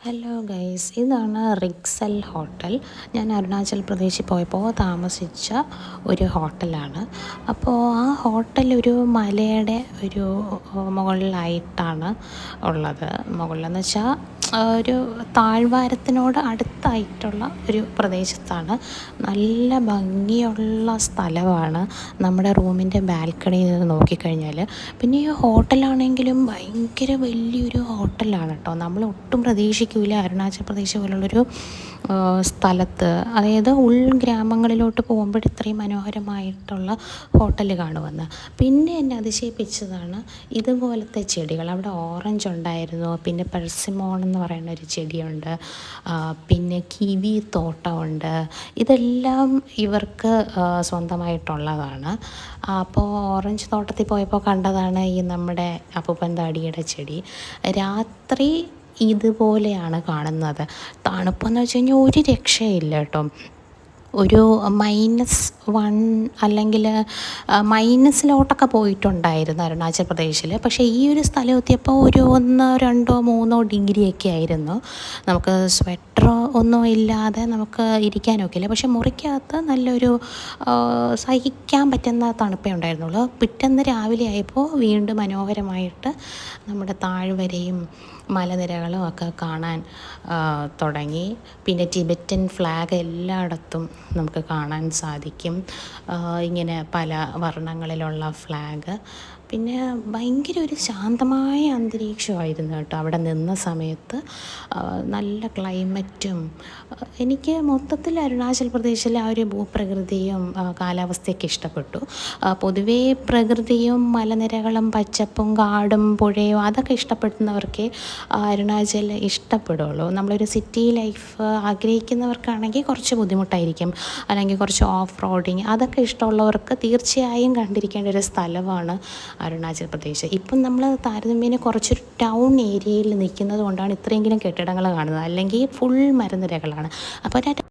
Hello guys, ഇതാണ് റിക്സൽ hotel. ഞാൻ അരുണാചൽ പ്രദേശിൽ പോയപ്പോൾ താമസിച്ച ഒരു ഹോട്ടലാണ്. അപ്പോൾ ആ ഹോട്ടൽ ഒരു മലയുടെ ഒരു മുകളിലായിട്ടാണ് ഉള്ളത്. മുകളിലെന്ന് വെച്ചാൽ ഒരു താഴ്വാരത്തിനോട് അടുത്തായിട്ടുള്ള ഒരു പ്രദേശത്താണ്. നല്ല ഭംഗിയുള്ള സ്ഥലമാണ് നമ്മുടെ റൂമിൻ്റെ ബാൽക്കണിയിൽ നിന്ന് നോക്കിക്കഴിഞ്ഞാൽ. പിന്നെ ഈ ഹോട്ടലാണെങ്കിലും ഭയങ്കര വലിയൊരു ഹോട്ടലാണ് കേട്ടോ. നമ്മൾ ഒട്ടും പ്രതീക്ഷിക്കില്ല അരുണാചൽ പ്രദേശ് പോലുള്ളൊരു സ്ഥലത്ത്, അതായത് ഉൾഗ്രാമങ്ങളിലോട്ട് പോകുമ്പോൾ ഇത്രയും മനോഹരമായിട്ടുള്ള ഹോട്ടൽ കാണുമെന്ന്. പിന്നെ എന്നെ അതിശയിപ്പിച്ചതാണ് ഇതുപോലത്തെ ചെടികൾ. അവിടെ ഓറഞ്ച് ഉണ്ടായിരുന്നു, പിന്നെ പെർസിമോൺ എന്ന് പറയുന്ന ഒരു ചെടിയുണ്ട്, പിന്നെ കിവി തോട്ടമുണ്ട്. ഇതെല്ലാം ഇവർക്ക് സ്വന്തമായിട്ടുള്ളതാണ്. അപ്പോൾ ഓറഞ്ച് തോട്ടത്തിൽ പോയപ്പോൾ കണ്ടതാണ് ഈ നമ്മുടെ അപ്പൂപ്പൻ താടിയുടെ ചെടി. രാത്രി ഇതുപോലെയാണ് കാണുന്നത്. തണുപ്പെന്ന് വെച്ച് കഴിഞ്ഞാൽ ഒരു രക്ഷയില്ല കേട്ടോ. ഒരു -1 അല്ലെങ്കിൽ മൈനസിലോട്ടൊക്കെ പോയിട്ടുണ്ടായിരുന്നു അരുണാചൽ പ്രദേശിൽ. പക്ഷേ ഈ ഒരു സ്ഥലം എത്തിയപ്പോൾ ഒരു 1, 2, 3 ഡിഗ്രിയൊക്കെ ആയിരുന്നു. നമുക്ക് സ്വെറ്ററോ ഒന്നും ഇല്ലാതെ നമുക്ക് ഇരിക്കാനൊക്കില്ല. പക്ഷേ മുറിക്കകത്ത് നല്ലൊരു സഹിക്കാൻ പറ്റുന്ന തണുപ്പേ ഉണ്ടായിരുന്നുള്ളൂ. പിറ്റേന്ന് രാവിലെ ആയപ്പോൾ വീണ്ടും മനോഹരമായിട്ട് നമ്മുടെ താഴ്വരയും മലനിരകളും ഒക്കെ കാണാൻ തുടങ്ങി. പിന്നെ ടിബറ്റൻ ഫ്ലാഗ് എല്ലായിടത്തും നമുക്ക് കാണാൻ സാധിക്കും. ഇങ്ങനെ പല വർണ്ണങ്ങളിലുള്ള ഫ്ലാഗ്. പിന്നെ ഭയങ്കര ഒരു ശാന്തമായ അന്തരീക്ഷമായിരുന്നു കേട്ടോ അവിടെ നിന്ന സമയത്ത്. നല്ല ക്ലൈമറ്റും. എനിക്ക് മൊത്തത്തിൽ അരുണാചൽ പ്രദേശിലെ ആ ഒരു ഭൂപ്രകൃതിയും കാലാവസ്ഥയൊക്കെ ഇഷ്ടപ്പെട്ടു. പൊതുവേ പ്രകൃതിയും മലനിരകളും പച്ചപ്പും കാടും പുഴയും അതൊക്കെ ഇഷ്ടപ്പെടുന്നവർക്കേ അരുണാചൽ ഇഷ്ടപ്പെടുള്ളൂ. നമ്മളൊരു സിറ്റി ലൈഫ് ആഗ്രഹിക്കുന്നവർക്കാണെങ്കിൽ കുറച്ച് ബുദ്ധിമുട്ടായിരിക്കും, അല്ലെങ്കിൽ കുറച്ച് ഓഫ് റോഡിങ് അതൊക്കെ ഇഷ്ടമുള്ളവർക്ക് തീർച്ചയായും കണ്ടിരിക്കേണ്ട ഒരു സ്ഥലമാണ് അരുണാചൽ പ്രദേശ്. ഇപ്പം നമ്മൾ താരതമ്യേന കുറച്ചൊരു ടൗൺ ഏരിയയിൽ നിൽക്കുന്നത് കൊണ്ടാണ് ഇത്രയെങ്കിലും കെട്ടിടങ്ങൾ കാണുന്നത്, അല്ലെങ്കിൽ ഫുൾ മരനിരകളാണ്. അപ്പോൾ